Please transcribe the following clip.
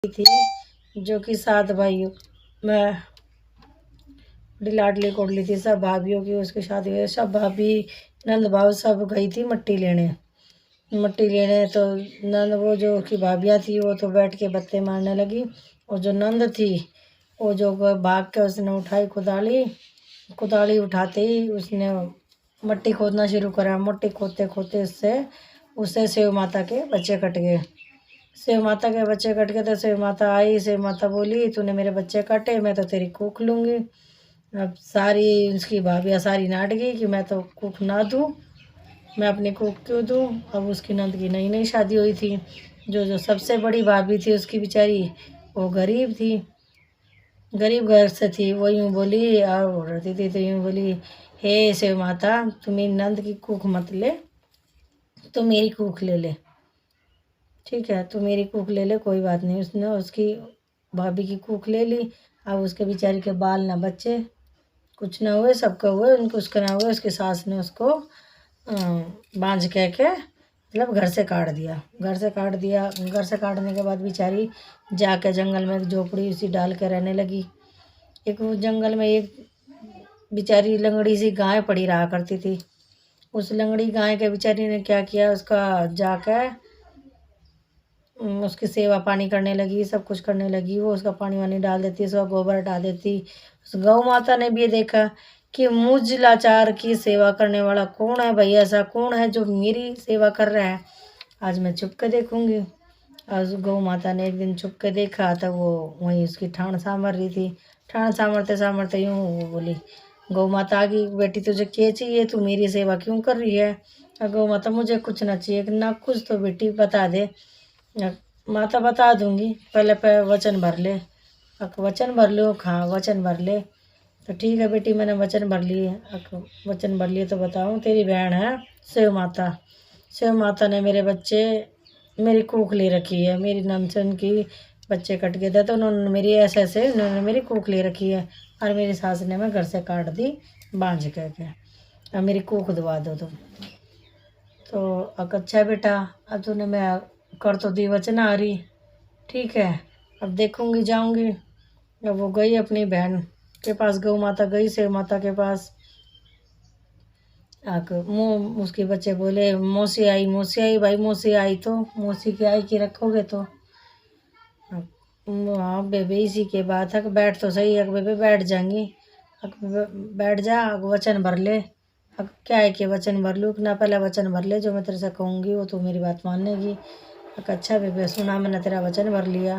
थी, जो कि 7 भाइयों मैं बड़ी लाडली कोडली थी। सब भाभीियों की उसकी शादी हुई, सब भाभी नंद भाव सब गई थी मट्टी लेने। तो नंद वो जो की भाभियाँ थी वो तो बैठ के बत्ते मारने लगी, और जो नंद थी वो जो भाग के उसने उठाई कुदाली। कुदाली उठाते ही उसने मट्टी खोदना शुरू करा। मट्टी खोदते खोदते उससे शिव माता के बच्चे कट गए। शिव माता के बच्चे कट गए तो शिव माता आई। शिव माता बोली, तूने मेरे बच्चे काटे, मैं तो तेरी कूख लूँगी। अब सारी उसकी भाभियाँ सारी नाट गई कि मैं तो कूख ना दूँ, मैं अपनी कूख क्यों दूँ। अब उसकी नंद की नई नई शादी हुई थी। जो जो सबसे बड़ी भाभी थी उसकी बेचारी वो गरीब थी, गरीब घर से थी। वो यूँ बोली और रहती थी तो यूँ बोली, हे शिव माता, तू मेरी नंद की कूख मत ले, तो मेरी कूख ले ले। ठीक है, तो मेरी कूख ले ले, कोई बात नहीं। उसने उसकी भाभी की कूख ले ली। अब उसके बेचारी के बाल ना बच्चे, कुछ ना हुए, सबका हुए, उनको उसका ना हुए। उसकी सास ने उसको बांझ कह के मतलब घर से काट दिया। घर से काट दिया। घर से काटने के बाद बेचारी जाके जंगल में एक झोपड़ी उसी डाल के रहने लगी। एक वो जंगल में एक बेचारी लंगड़ी सी गाय पड़ी रहा करती थी। उस लंगड़ी गाय के बेचारी ने क्या किया, उसका जाकर उसकी सेवा पानी करने लगी, सब कुछ करने लगी। वो उसका पानी वानी डाल देती, उसका गोबर हटा देती। उस गौ माता ने भी ये देखा कि मुझ लाचार की सेवा करने वाला कौन है भाई, ऐसा कौन है जो मेरी सेवा कर रहा है। आज मैं छुप के देखूंगी। आज गौ माता ने एक दिन छुप के देखा तो वो वहीं उसकी ठाण सांभर रही थी। ठाण सांभरते सांभरते यूँ वो बोली, गौ माता आ गई, बेटी तुझे क्या चाहिए, तू मेरी सेवा क्यों कर रही है। गौ माता, मुझे कुछ ना चाहिए ना कुछ, तो बेटी बता दे। माता बता दूंगी, पहले वचन भर ले। वचन भर लो, हाँ वचन भर ले। तो ठीक है बेटी, मैंने वचन भर लिए। वचन भर लिए तो बताऊँ, तेरी बहन है शिव माता। शिव माता ने मेरे बच्चे, मेरी कूख ले रखी है। मेरी नंद से उनकी बच्चे कट गए थे तो उन्होंने मेरी ऐसे ऐसे उन्होंने मेरी कूख ले रखी है। और मेरी सास ने मैं घर से काट दी बांझ कह के। अब मेरी कूख दबा दो तुम। तो अच्छा बेटा, अब तूने मैं कर तो दी वचन आ रही, ठीक है, अब देखूंगी जाऊंगी। अब वो गई अपनी बहन के पास, गौ माता गई शिव माता के पास। आकर मुँह उसके बच्चे बोले, मौसी आई भाई, मौसी आई तो मौसी की आई की रखोगे तो। हाँ बेबे, इसी के बात है, बैठ तो सही है बेबे, बैठ जाएंगी। बैठ जा, वचन भर ले। अब क्या है कि वचन भर लूँ ना, पहले वचन भर ले, जो मैं तेरे से कहूँगी वो तू मेरी बात मानेगी। अच्छा बेबे सुना, मैंने तेरा वचन भर लिया।